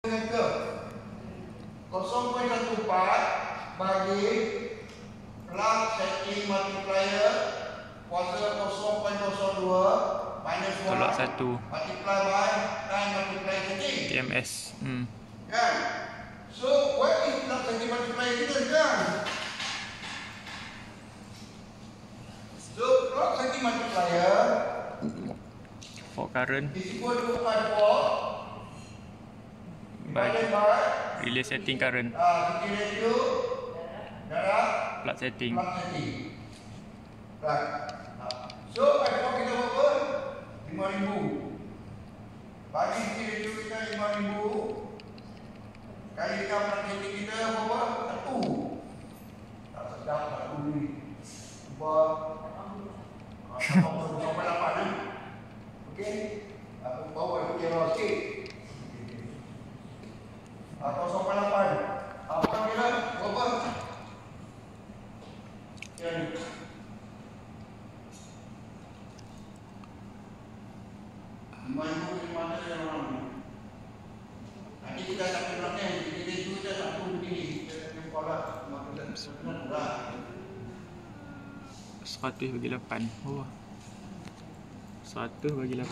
0.14 bagi plug setting multiplier kuasa 0.02 minus 1 tolak 1 multiply by time multiply setting TMS. Kan? So what is plug setting multiplier kita kan? So plug setting multiplier For current is equal to R4 divided by relay setting current setting ratio darab plug setting. plug setting. Right. So R4 kita berapa? 5,000. Bagi setting ratio kita 5,000 kalikan plug setting kita berapa? 1. Tak sedap tak gurih. Sebab sampai 8 kan? Okey. Aku bawa aku kira sikit. Atau sampai 8. Apa kira? Berapa? Kira ni. Mana ada yang orang ni. Nanti kita akan berlaku ni. Jadi kita satu begini. Kita akan pola makan murah. 100 bagi 8. Oh. 100 bagi 8.